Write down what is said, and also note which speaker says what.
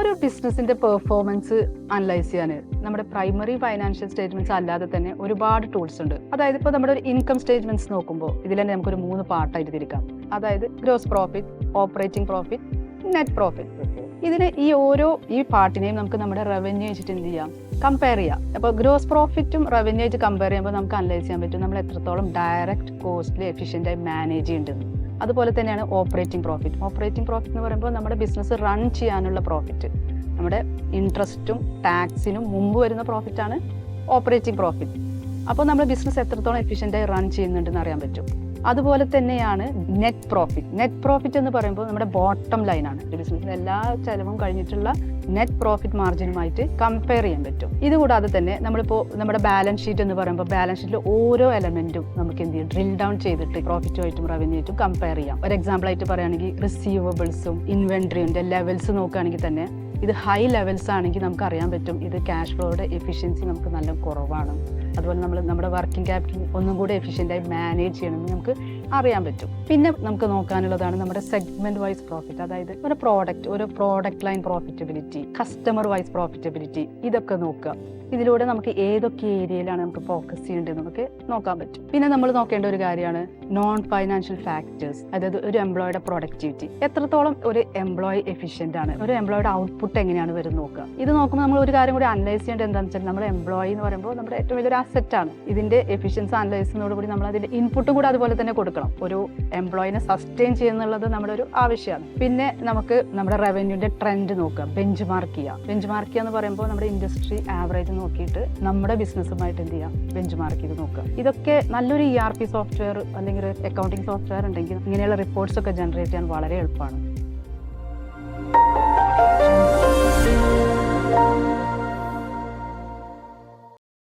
Speaker 1: ഒരു ബിസിനസിന്റെ performance analyse ചെയ്യാൻ നമ്മുടെ പ്രൈമറി ഫൈനാൻഷ്യൽ സ്റ്റേറ്റ്മെന്റ്സ് അല്ലാതെ തന്നെ ഒരുപാട് ടൂൾസ് ഉണ്ട്. അതായത് ഇപ്പോൾ നമ്മുടെ ഒരു ഇൻകം സ്റ്റേറ്റ്മെന്റ്സ് നോക്കുമ്പോൾ ഇതിൽ തന്നെ നമുക്കൊരു 3 പാർട്ടായിട്ട് തിരിക്കാം. അതായത് gross profit, operating profit, net profit. ഇതിന് ഈ പാർട്ടിനെയും നമുക്ക് നമ്മുടെ റവന്യൂ വെച്ചിട്ട് എന്ത് ചെയ്യാം, കമ്പയർ ചെയ്യാം. അപ്പോൾ ഗ്രോസ് പ്രോഫിറ്റും റവന്യൂ ആയിട്ട് കമ്പയർ ചെയ്യുമ്പോൾ നമുക്ക് അനലൈസ് ചെയ്യാൻ പറ്റും നമ്മൾ എത്രത്തോളം ഡയറക്റ്റ് കോസ്റ്റിൽ എഫിഷ്യൻ്റായി മാനേജ് ചെയ്യുന്നുണ്ട്. അതുപോലെ തന്നെയാണ് ഓപ്പറേറ്റിംഗ് പ്രോഫിറ്റ്. ഓപ്പറേറ്റിംഗ് പ്രോഫിറ്റ് എന്ന് പറയുമ്പോൾ നമ്മുടെ ബിസിനസ് റൺ ചെയ്യാനുള്ള പ്രോഫിറ്റ്, നമ്മുടെ ഇൻട്രസ്റ്റും ടാക്സിനും മുമ്പ് വരുന്ന പ്രോഫിറ്റാണ് ഓപ്പറേറ്റിംഗ് പ്രോഫിറ്റ്. അപ്പോൾ നമ്മുടെ ബിസിനസ് എത്രത്തോളം എഫിഷ്യൻ്റായി റൺ ചെയ്യുന്നുണ്ടെന്ന് അറിയാൻ പറ്റും. അതുപോലെ തന്നെയാണ് നെറ്റ് പ്രോഫിറ്റ്. നെറ്റ് പ്രോഫിറ്റ് എന്ന് പറയുമ്പോൾ നമ്മുടെ ബോട്ടം ലൈനാണ്. ഒരു ബിസിനസ്സിന് എല്ലാ ചെലവും കഴിഞ്ഞിട്ടുള്ള നെറ്റ് പ്രോഫിറ്റ് മാർജിനുമായിട്ട് കമ്പയർ ചെയ്യാൻ പറ്റും. ഇതുകൂടാതെ തന്നെ നമ്മളിപ്പോൾ നമ്മുടെ ബാലൻസ് ഷീറ്റ് എന്ന് പറയുമ്പോൾ ബാലൻസ് ഷീറ്റിൽ ഓരോ എലമെന്റും നമുക്ക് എന്ത് ചെയ്യും, ഡ്രിൽ ഡൗൺ ചെയ്തിട്ട് പ്രോഫിറ്റുമായിട്ടും റവന്യൂ ആയിട്ടും കമ്പയർ ചെയ്യാം. ഒരു എക്സാമ്പിൾ ആയിട്ട് പറയുകയാണെങ്കിൽ റിസീവബിൾസും ഇൻവെന്ററിയുടെ ലെവൽസ് നോക്കുകയാണെങ്കിൽ തന്നെ ഇത് ഹൈ ലെവൽസ് ആണെങ്കിൽ നമുക്ക് അറിയാൻ പറ്റും ഇത് ക്യാഷ് ഫ്ലോയുടെ എഫിഷ്യൻസി നമുക്ക് നല്ല കുറവാണ്. അതുപോലെ നമ്മുടെ വർക്കിംഗ് ക്യാപിറ്റൽ ഒന്നും കൂടി എഫിഷ്യൻ്റായി മാനേജ് ചെയ്യണമെന്ന് നമുക്ക് അറിയാൻ പറ്റും. പിന്നെ നമുക്ക് നോക്കാനുള്ളതാണ് നമ്മുടെ സെഗ്മെന്റ് വൈസ് പ്രോഫിറ്റ്. അതായത് ഒരു product line profitability, customer wise profitability, ഇതൊക്കെ നോക്കുക. ഇതിലൂടെ നമുക്ക് ഏതൊക്കെ ഏരിയയിലാണ് നമുക്ക് ഫോക്കസ് ചെയ്യേണ്ടത് നമുക്ക് നോക്കാൻ പറ്റും. പിന്നെ നമ്മൾ നോക്കേണ്ട ഒരു കാര്യമാണ് നോൺ ഫൈനാൻഷ്യൽ ഫാക്ടേഴ്സ്. അതായത് ഒരു എംപ്ലോയിയുടെ പ്രൊഡക്ടിവിറ്റി, എത്രത്തോളം ഒരു എംപ്ലോയി എഫിഷ്യൻ്റ് ആണ്, ഒരു എംപ്ലോയിയുടെ ഔട്ട്പുട്ട് എങ്ങനെയാണ് വരുന്നത് നോക്കുക. ഇത് നോക്കുമ്പോൾ നമ്മൾ ഒരു കാര്യം കൂടി അനലൈസ് ചെയ്യേണ്ടത് എന്താണെന്ന് വെച്ചാൽ നമ്മുടെ എംപ്ലോയി എന്ന് പറയുമ്പോൾ നമ്മുടെ ഏറ്റവും വലിയൊരു അസറ്റ് ആണ്. ഇതിന്റെ എഫിഷ്യൻസി അനലൈസ് ചെയ്യുന്നതോടുകൂടി നമ്മൾ അതിന്റെ ഇൻപുട്ടും കൂടി അതുപോലെ തന്നെ കൊടുക്കണം. ഒരു എംപ്ലോയിനെ സസ്റ്റെയിൻ ചെയ്യുന്നുള്ളത് നമ്മുടെ ഒരു ആവശ്യമാണ്. പിന്നെ നമുക്ക് നമ്മുടെ റവന്യൂന്റെ ട്രെൻഡ് നോക്കുക, ബെഞ്ച് മാർക്ക് ചെയ്യുക എന്ന് പറയുമ്പോൾ നമ്മുടെ ഇൻഡസ്ട്രി ആവറേജ് നോക്കിയിട്ട് നമ്മുടെ ബിസിനസ്സുമായിട്ട് എന്ത് ചെയ്യാം, ബെഞ്ച് മാർക്ക് ചെയ്ത് നോക്കുക. ഇതൊക്കെ നല്ലൊരു ERP സോഫ്റ്റ്വെയർ അല്ലെങ്കിൽ ഒരു അക്കൗണ്ടിങ് സോഫ്റ്റ്വെയർ ഉണ്ടെങ്കിൽ ഇങ്ങനെയുള്ള റിപ്പോർട്ട്സ് ഒക്കെ ജനറേറ്റ് ചെയ്യാൻ വളരെ എളുപ്പമാണ്.